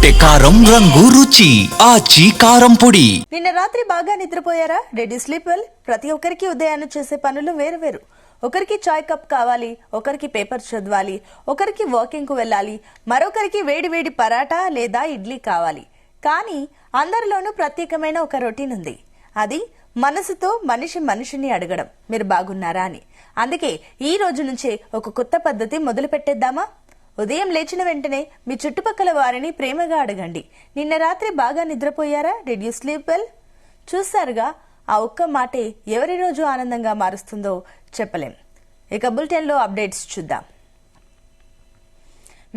కొట్టే కారం రంగు రుచి ఆచి కారం పొడి. నిన్న రాత్రి బాగా నిద్రపోయారా? Did you sleep well? ప్రతి ఒక్కరికి ఉదయాన్నే చేసే పనులు వేరు వేరు. ఒకరికి చాయ్ కప్ కావాలి, ఒకరికి పేపర్ చదవాలి, ఒకరికి వాకింగ్ కు వెళ్ళాలి, మరొకరికి వేడి వేడి పరాటా లేదా ఇడ్లీ కావాలి. కానీ అందరిలోనూ ప్రత్యేకమైన ఒక రొటీన్ ఉంది. అది మనసుతో మనిషిని అడగడం, మీరు బాగున్నారా అని. అందుకే ఈ రోజు నుంచే ఒక కొత్త పద్ధతి మొదలు పెట్టేద్దామా? ఉదయం లేచిన వెంటనే మీ చుట్టుపక్కల వారిని ప్రేమగా అడగండి, నిన్న రాత్రి బాగా నిద్రపోయారా? Did you sleep well? చూస్తారుగా, ఆ ఒక్క మాటే ఎవరి రోజు ఆనందంగా మారుస్తుందో చెప్పలేం. ఇక బులెటిన్ లో అప్డేట్స్ చూద్దాం.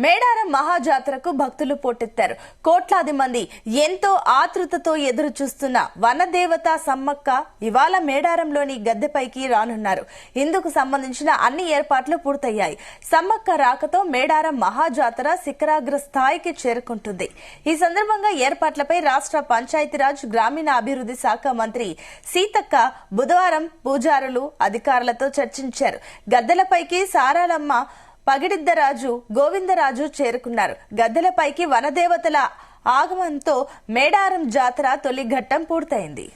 మేడారం మహాజాతరకు భక్తులు పోటెత్తారు. కోట్లాది మంది ఎంతో ఆతృతతో ఎదురు చూస్తున్న వనదేవత సమ్మక్క ఇవాళ మేడారంలోని గద్దెపైకి రానున్నారు. ఇందుకు సంబంధించిన అన్ని ఏర్పాట్లు పూర్తయ్యాయి. సమ్మక్క రాకతో మేడారం మహాజాతర శిఖరాగ్ర స్థాయికి చేరుకుంటుంది. ఈ సందర్భంగా ఏర్పాట్లపై రాష్ట్ర పంచాయతీరాజ్ గ్రామీణ అభివృద్ధి శాఖ మంత్రి సీతక్క బుధవారం పూజారులు అధికారులతో చర్చించారు. గద్దెలపైకి సారాలమ్మ, పగిడిద్దరాజు, గోవిందరాజు చేరుకున్నారు. గద్దెలపైకి వనదేవతల ఆగమనంతో మేడారం జాతర తొలి ఘట్టం పూర్తయింది.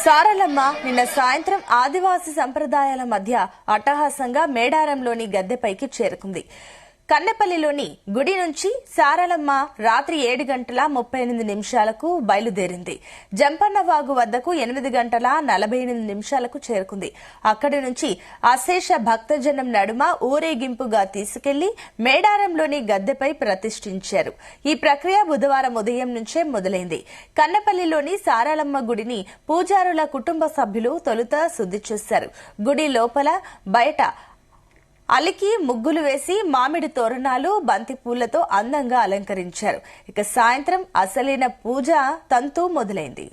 సారలమ్మ నిన్న సాయంత్రం ఆదివాసీ సంప్రదాయాల మధ్య అట్టహాసంగా మేడారంలోని గద్దెపైకి చేరుకుంది. కన్నెపల్లిలోని గుడి నుంచి సారలమ్మ రాత్రి 7:38 బయలుదేరింది. జంపన్నవాగు వద్దకు 8:48 చేరుకుంది. అక్కడి నుంచి అశేష భక్తజనం నడుమ ఊరేగింపుగా తీసుకెళ్లి మేడారంలోని గద్దెపై ప్రతిష్ఠించారు. ఈ ప్రక్రియ బుధవారం ఉదయం నుంచే మొదలైంది. కన్నెపల్లిలోని సారలమ్మ గుడిని పూజారుల కుటుంబ సభ్యులు తొలుత శుద్ధి చేశారు. గుడి లోపల బయట అలికి ముగ్గులు వేసి మామిడి తోరణాలు, బంతి పూలతో అందంగా అలంకరించారు. ఇక సాయంత్రం అసలైన పూజ తంతు మొదలైంది.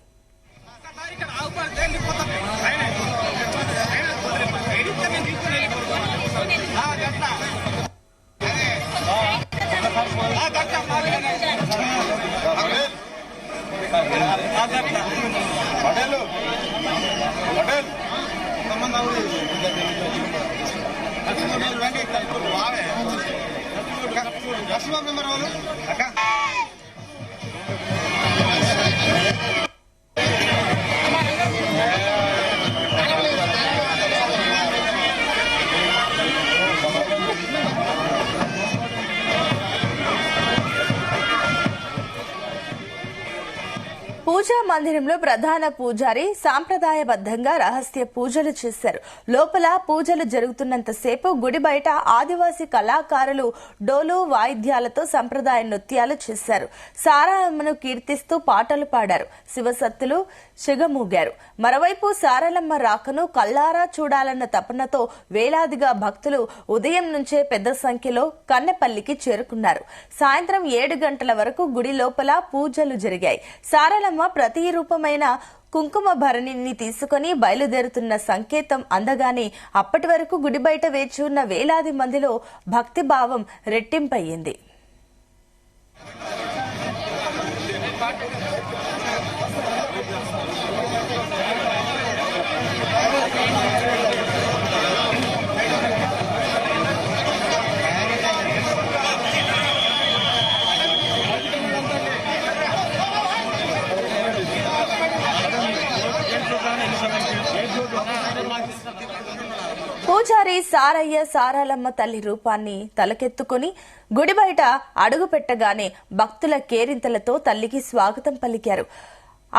పూజా మందిరంలో ప్రధాన పూజారి సాంప్రదాయబద్దంగా రహస్య పూజలు చేశారు. లోపల పూజలు జరుగుతున్నంతసేపు గుడి బయట ఆదివాసీ కళాకారులు డోలు వాయిద్యాలతో సంప్రదాయ నృత్యాలు చేశారు. సారలమ్మను కీర్తిస్తూ పాటలు పాడారు. శివసత్తులు సిగమూగారు. మరోవైపు సారలమ్మ రాకను కల్లారా చూడాలన్న తపనతో వేలాదిగా భక్తులు ఉదయం నుంచే పెద్ద సంఖ్యలో కన్నెపల్లికి చేరుకున్నారు. సాయంత్రం 7 గంటల వరకు గుడి లోపల పూజలు జరిగాయి. సారలమ్మ ప్రతి రూపమైన కుంకుమ భరణిని తీసుకుని బయలుదేరుతున్న సంకేతం అందగానే అప్పటి వరకు గుడి బయట వేచి ఉన్న వేలాది మందిలో భక్తి భావం రెట్టింపయ్యింది. పూజారి సారయ్య సారాలమ్మ తల్లి రూపాన్ని తలకెత్తుకుని గుడి బయట అడుగు పెట్టగానే భక్తుల కేరింతలతో తల్లికి స్వాగతం పలికారు.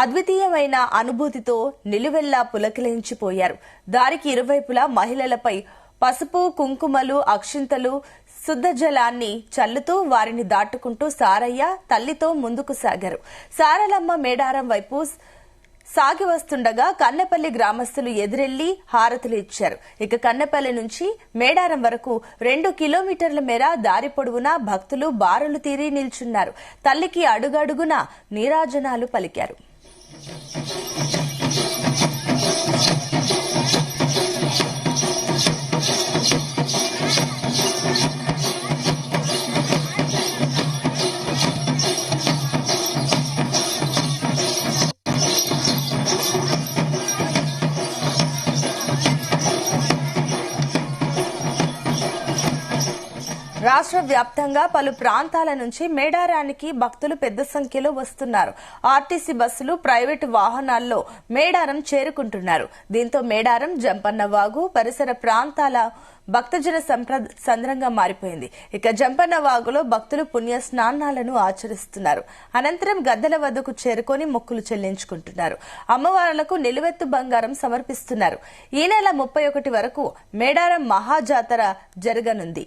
అద్వితీయమైన అనుభూతితో నిలువెల్లా పులకిలించిపోయారు. దారికి ఇరువైపులా మహిళలపై పసుపు, కుంకుమలు, అక్షింతలు, శుద్ధ జలాన్ని చల్లుతూ వారిని దాటుకుంటూ సారయ్య తల్లితో ముందుకు సాగారు. సారలమ్మ మేడారం వైపు సాగి వస్తుండగా కన్నెపల్లి గ్రామస్తులు ఎదురెళ్లి హారతులు ఇచ్చారు. ఇక కన్నెపల్లి నుంచి మేడారం వరకు 2 కిలోమీటర్ల మేర దారి పొడవునా భక్తులు బారులు తీరి నిల్చున్నారు. తల్లికి అడుగడుగునా నీరాజనాలు పలికారు. రాష్ట్ర వ్యాప్తంగా పలు ప్రాంతాల నుంచి మేడారానికి భక్తులు పెద్ద సంఖ్యలో వస్తున్నారు. ఆర్టీసీ బస్సులు, ప్రైవేటు వాహనాల్లో మేడారం చేరుకుంటున్నారు. దీంతో మేడారం, జంపన్నవాగు పరిసర ప్రాంతాల భక్తజన సంద్రంగా మారిపోయింది. ఇక జంపన్నవాగులో భక్తులు పుణ్య స్నానాలను ఆచరిస్తున్నారు. అనంతరం గద్దెల వద్దకు చేరుకొని మొక్కులు చెల్లించుకుంటున్నారు. అమ్మవార్లకు నిలువెత్తు బంగారం సమర్పిస్తున్నారు. ఈ నెల 31 వరకు మేడారం మహాజాతర జరగనుంది.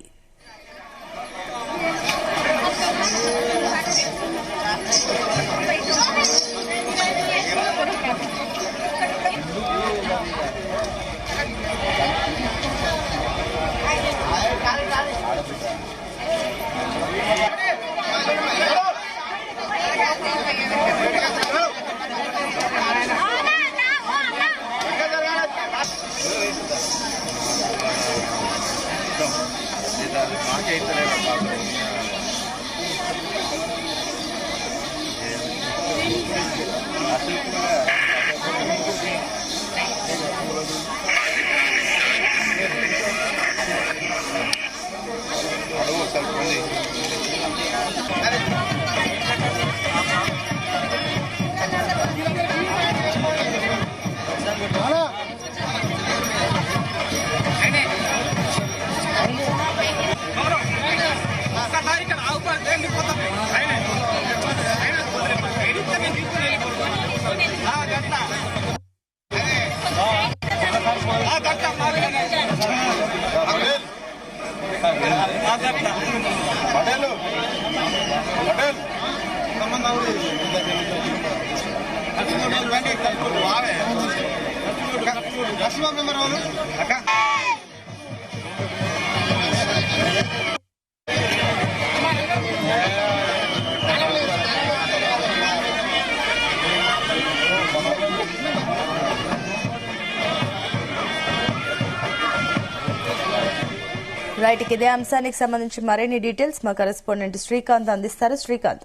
రైట్, ఇదే అంశానికి సంబంధించి మరిన్ని డీటెయిల్స్ మా కరెస్పాండెంట్ శ్రీకాంత్ అందిస్తారు. Srikanth,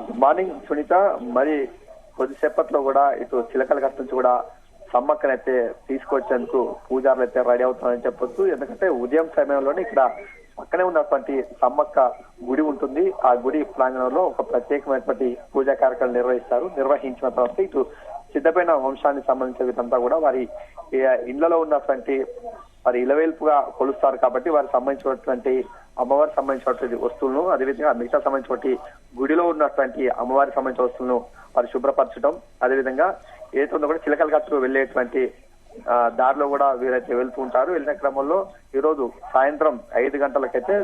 good morning Sunitha. మరి కొద్దిసేపట్లో కూడా ఇటు చిలకలగట్ట నుంచి కూడా సమ్మక్కనైతే తీసుకొచ్చేందుకు పూజారులు అయితే రెడీ అవుతున్నారని చెప్పొచ్చు. ఎందుకంటే ఉదయం సమయంలోనే ఇక్కడ పక్కనే ఉన్నటువంటి సమ్మక్క గుడి ఉంటుంది. ఆ గుడి ప్రాంగణంలో ఒక ప్రత్యేకమైనటువంటి పూజా కార్యక్రమాలు నిర్వహించిన తర్వాత ఇటు సిద్ధమైన వంశానికి సంబంధించిన విధంతా కూడా వారి ఇళ్లలో ఉన్నటువంటి వారి ఇలవేల్పుగా కొలుస్తారు. కాబట్టి వారికి సంబంధించినటువంటి అమ్మవారికి సంబంధించినటువంటి వస్తువులను, అదేవిధంగా మిగతా సంబంధించినటువంటి గుడిలో ఉన్నటువంటి అమ్మవారికి సంబంధించిన వస్తువులను వారు శుభ్రపరచడం, అదేవిధంగా ఏదో కూడా చిలకలగట్టుకు వెళ్లేటువంటి దారిలో కూడా వీరైతే వెళ్తూ ఉంటారు. వెళ్ళిన క్రమంలో ఈ రోజు సాయంత్రం 5 గంటలకైతే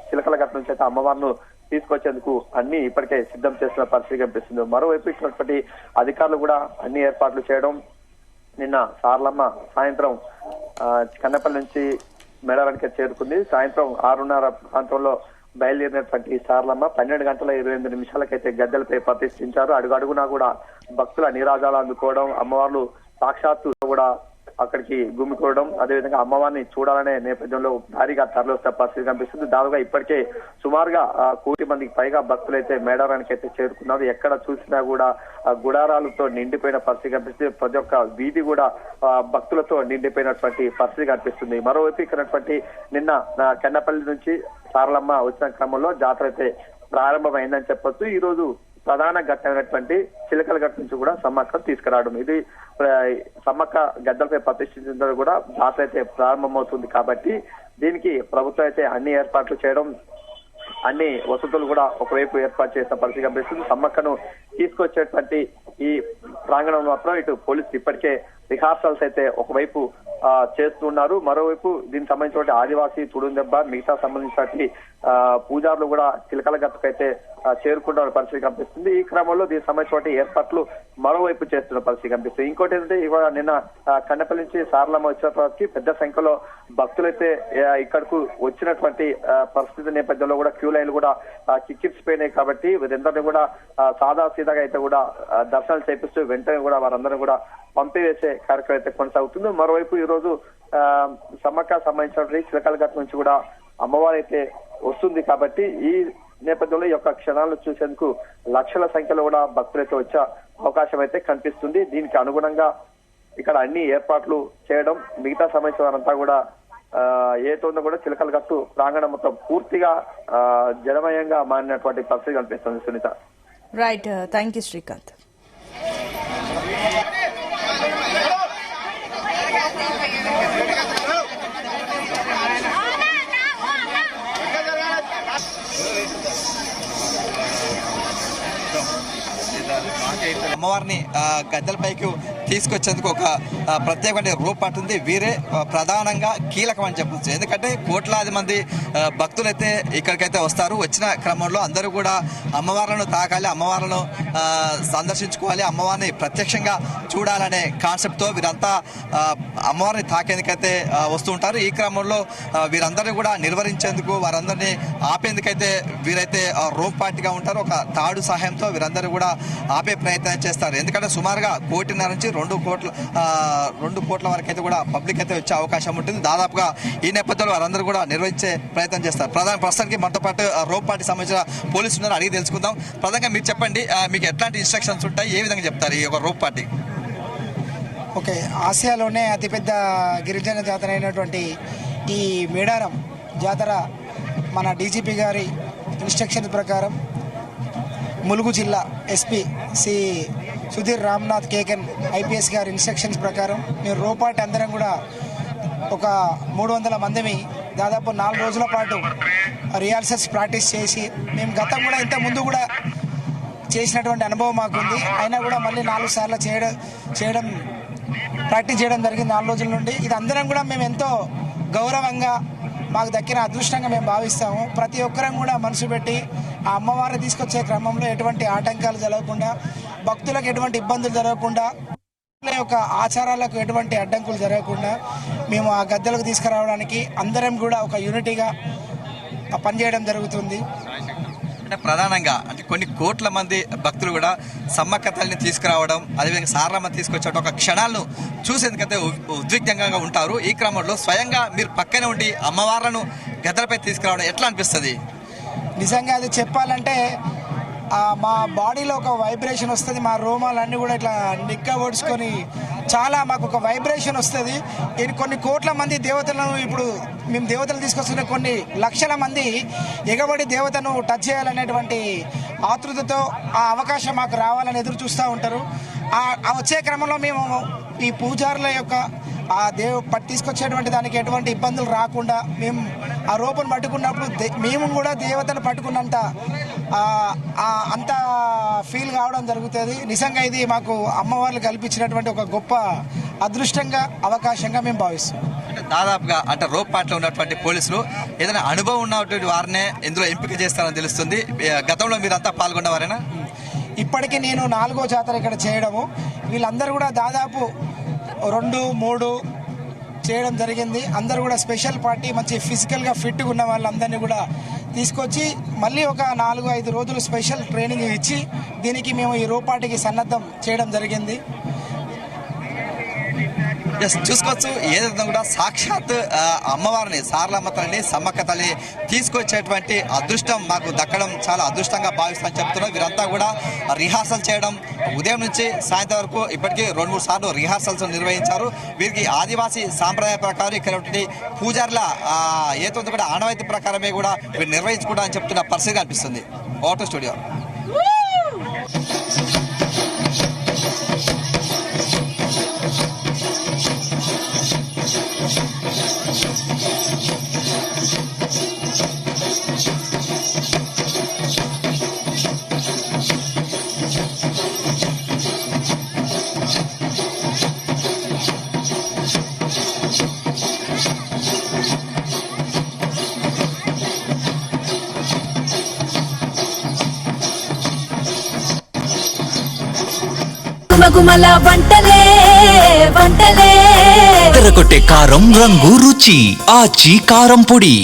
చిలకలగట్టు నుంచి అయితే అమ్మవారిని తీసుకొచ్చేందుకు అన్ని ఇప్పటికే సిద్ధం చేస్తున్న పరిస్థితి కనిపిస్తుంది. మరోవైపు ఇచ్చినటువంటి అధికారులు కూడా అన్ని ఏర్పాట్లు చేయడం. నిన్న సార్లమ్మ సాయంత్రం కన్నెపల్లి నుంచి మేడారానికి చేరుకుంది. సాయంత్రం 6:30 ప్రాంతంలో బయలుదేరినటువంటి సార్లమ్మ 12 గంటల 28 నిమిషాలకైతే గద్దెలపై ప్రతిష్ఠించారు. అడుగడుగునా కూడా భక్తుల నీరాజాలు అందుకోవడం, అమ్మవార్లు సాక్షాత్తు కూడా అక్కడికి గుమికూడడం, అదేవిధంగా అమ్మవారిని చూడాలనే నేపథ్యంలో భారీగా తరలివస్తే పరిస్థితి కనిపిస్తుంది. దాదాపుగా ఇప్పటికే సుమారుగా 1 కోటి మందికి పైగా భక్తులైతే మేడారానికి అయితే చేరుకున్నారు. ఎక్కడ చూసినా కూడా గుడారాలతో నిండిపోయిన పరిస్థితి కనిపిస్తుంది. ప్రతి ఒక్క వీధి కూడా భక్తులతో నిండిపోయినటువంటి పరిస్థితి కనిపిస్తుంది. మరోవైపు ఇక్కడ నిన్న కన్నెపల్లి నుంచి సారలమ్మ వచ్చిన క్రమంలో జాతర అయితే ప్రారంభమైందని చెప్పొచ్చు. ఈ రోజు ప్రధాన ఘట్టమైనటువంటి చిలకలగట్టు నుంచి కూడా సమ్మక్క తీసుకురావడం, ఇది సమ్మక్క గద్దెలపై ప్రతిష్ఠించడం కూడా జాతర అయితే ప్రారంభమవుతుంది. కాబట్టి దీనికి ప్రభుత్వం అయితే అన్ని ఏర్పాట్లు చేయడం, అన్ని వసతులు కూడా ఒకవైపు ఏర్పాటు చేసిన పరిస్థితి కనిపిస్తుంది. సమ్మక్కను తీసుకొచ్చేటువంటి ఈ ప్రాంగణం మాత్రం ఇటు పోలీసులు ఇప్పటికే రిహార్సల్స్ అయితే ఒకవైపు చేస్తున్నారు. మరోవైపు దీనికి సంబంధించిన ఆదివాసీ తుడుందెబ్బ మిగతా సంబంధించినటువంటి పూజారులు కూడా చిలకల గట్టుకైతే చేరుకుంటున్న పరిస్థితి కనిపిస్తుంది. ఈ క్రమంలో దీనికి సంబంధించిన ఏర్పాట్లు మరోవైపు చేస్తున్న పరిస్థితి కనిపిస్తుంది. ఇంకోటి ఏంటంటే ఇవాళ నిన్న కన్నపల్లి నుంచి సారలమ్మ వచ్చినప్పటికీ పెద్ద సంఖ్యలో భక్తులైతే ఇక్కడకు వచ్చినటువంటి పరిస్థితి నేపథ్యంలో కూడా క్యూ లైన్లు కూడా కిక్కిరిసిపోయినాయి. కాబట్టి వీరందరినీ కూడా సాదాసీదాగా అయితే కూడా దర్శనాలు చేపిస్తూ వెంటనే కూడా వారందరూ కూడా పంపివేసే కార్యక్రమం అయితే కొనసాగుతుంది. మరోవైపు ఈ రోజు సమ్మక్క సంబంధించినటువంటి చిలకల గట్టు నుంచి కూడా అమ్మవారు అయితే వస్తుంది. కాబట్టి ఈ నేపథ్యంలో ఈ యొక్క క్షణాలను చూసేందుకు లక్షల సంఖ్యలో కూడా భక్తులైతే వచ్చే అవకాశం అయితే కనిపిస్తుంది. దీనికి అనుగుణంగా ఇక్కడ అన్ని ఏర్పాట్లు చేయడం, మిగతా సంబంధించిన వారంతా కూడా ఏతో కూడా చిలకల గట్టు ప్రాంగణం మొత్తం పూర్తిగా జనమయంగా మారినటువంటి పరిస్థితి కనిపిస్తుంది. Sunitha, right, thank you Srikanth. అమ్మవారిని గద్దెలపైకి తీసుకొచ్చేందుకు ఒక ప్రత్యేకమైన రూపాటు ఉంది. వీరే ప్రధానంగా కీలకం అని చెప్పచ్చు. ఎందుకంటే కోట్లాది మంది భక్తులైతే ఇక్కడికైతే వస్తారు. వచ్చిన క్రమంలో అందరూ కూడా అమ్మవార్లను తాకాలి, అమ్మవార్లను సందర్శించుకోవాలి, అమ్మవారిని ప్రత్యక్షంగా చూడాలనే కాన్సెప్ట్తో వీరంతా అమ్మవారిని తాకేందుకైతే వస్తూ ఉంటారు. ఈ క్రమంలో వీరందరినీ కూడా నిర్వహించేందుకు, వారందరినీ ఆపేందుకైతే వీరైతే రోప్ పార్టీగా ఉంటారు. ఒక తాడు సహాయంతో వీరందరూ కూడా ఆపే ప్రయత్నం చేస్తారు. ఎందుకంటే సుమారుగా 1.5 నుంచి 2 కోట్ల వరకు అయితే కూడా పబ్లిక్ అయితే వచ్చే అవకాశం ఉంటుంది. దాదాపుగా ఈ నేపథ్యంలో వారందరూ కూడా నిర్వహించే ప్రయత్నం చేస్తారు. ప్రస్తుతానికి మనతో పాటు రోప్ పార్టీ సంబంధించిన పోలీసులు ఉన్నారు, అడిగి తెలుసుకుందాం. ప్రధానంగా మీరు చెప్పండి, మీకు ఎట్లాంటి ఇన్స్ట్రక్షన్స్ ఉంటాయి, ఏ విధంగా చెప్తారు ఈ యొక్క రోప్ పార్టీ? ఓకే, ఆసియాలోనే అతిపెద్ద గిరిజన జాతర అయినటువంటి ఈ మేడారం జాతర మన డీజీపీ గారి ఇన్స్ట్రక్షన్ ప్రకారం ములుగు జిల్లా ఎస్పీ శ్రీ సుధీర్ రామ్నాథ్ కేకన్ ఐపీఎస్ గారి ఇన్స్ట్రక్షన్స్ ప్రకారం మేము రోపాటి అందరం కూడా ఒక 300 మందిని దాదాపు 4 రోజుల పాటు రిహార్సల్స్ ప్రాక్టీస్ చేసి, మేము గతం కూడా ఇంత ముందు కూడా చేసినటువంటి అనుభవం మాకుంది. అయినా కూడా మళ్ళీ 4 సార్లు చేయడం ప్రాక్టీస్ చేయడం జరిగింది 4 రోజుల నుండి. ఇది అందరం కూడా మేము ఎంతో గౌరవంగా, మాకు దక్కిన అదృష్టంగా మేము భావిస్తాము. ప్రతి ఒక్కరం కూడా మనసు పెట్టి ఆ అమ్మవారిని తీసుకొచ్చే క్రమంలో ఎటువంటి ఆటంకాలు జరగకుండా, భక్తులకు ఎటువంటి ఇబ్బందులు జరగకుండా, యొక్క ఆచారాలకు ఎటువంటి అడ్డంకులు జరగకుండా మేము ఆ గద్దెలకు తీసుకురావడానికి అందరం కూడా ఒక యూనిటీగా పనిచేయడం జరుగుతుంది. అంటే ప్రధానంగా అంటే కొన్ని కోట్ల మంది భక్తులు కూడా సమ్మక్క తల్లిని తీసుకురావడం, అదేవిధంగా సారలమ్మ తీసుకొచ్చే ఒక క్షణాలను చూసేందుకైతే ఉద్విగ్నంగా ఉంటారు. ఈ క్రమంలో స్వయంగా మీరు పక్కనే ఉండి అమ్మవార్లను గద్దెలపై తీసుకురావడం ఎట్లా అనిపిస్తుంది? నిజంగా అది చెప్పాలంటే మా బాడీలో ఒక వైబ్రేషన్ వస్తుంది. మా రోమాలన్నీ కూడా ఇట్లా నిక్కబొడుచుకొని చాలా మాకు ఒక వైబ్రేషన్ వస్తుంది. కొన్ని కోట్ల మంది దేవతలను, ఇప్పుడు మేము దేవతలు తీసుకొస్తున్న కొన్ని లక్షల మంది ఎగబడి దేవతను టచ్ చేయాలనేటువంటి ఆతృతతో ఆ అవకాశం మాకు రావాలని ఎదురు చూస్తూ ఉంటారు. ఆ వచ్చే క్రమంలో మేము ఈ పూజారుల యొక్క ఆ తీసుకొచ్చేటువంటి దానికి ఎటువంటి ఇబ్బందులు రాకుండా మేము ఆ రూపను పట్టుకున్నప్పుడు మేము కూడా దేవతను పట్టుకున్నంత అంత ఫీల్ కావడం జరుగుతుంది. నిజంగా ఇది మాకు అమ్మవార్లు కల్పించినటువంటి ఒక గొప్ప అదృష్టంగా, అవకాశంగా మేము భావిస్తాం. దాదాపుగా అంటే రోప్ పార్టీలో ఉన్నటువంటి పోలీసులు ఏదైనా అనుభవం ఉన్నటువంటి వారినే ఇందులో ఎంపిక చేస్తారని తెలుస్తుంది. గతంలో మీరంతా పాల్గొన్నవారేనా? ఇప్పటికీ నేను 4వ జాతర ఇక్కడ చేయడము, వీళ్ళందరూ కూడా దాదాపు 2-3 చేయడం జరిగింది. అందరూ కూడా స్పెషల్ పార్టీ, మంచి ఫిజికల్గా ఫిట్గా ఉన్న వాళ్ళందరినీ కూడా తీసుకొచ్చి మళ్ళీ ఒక 4-5 రోజులు స్పెషల్ ట్రైనింగ్ ఇచ్చి దీనికి మేము ఈ రోపాటికి సన్నద్ధం చేయడం జరిగింది. చూసుకోవచ్చు, ఏదైనా కూడా సాక్షాత్ అమ్మవారిని, సారలమ్మ తల్లిని, సమ్మక్క తల్లి తీసుకొచ్చేటువంటి అదృష్టం మాకు దక్కడం చాలా అదృష్టంగా భావిస్తామని చెప్తున్నారు. వీరంతా కూడా రిహార్సల్ చేయడం ఉదయం నుంచి సాయంత్రం వరకు ఇప్పటికీ 2-3 సార్లు రిహార్సల్స్ నిర్వహించారు. వీరికి ఆదివాసీ సాంప్రదాయ ప్రకారం ఇక్కడ పూజారుల ఏతో కూడా ఆనవాయితీ ప్రకారమే కూడా వీరు నిర్వహించుకుంటారని చెప్తున్న పరిస్థితి కనిపిస్తుంది. ఓటో స్టూడియో. గుమగుమల వంటలే వంటలే తెరకొట్టే కారం రంగు రుచి ఆచి కారం పొడి.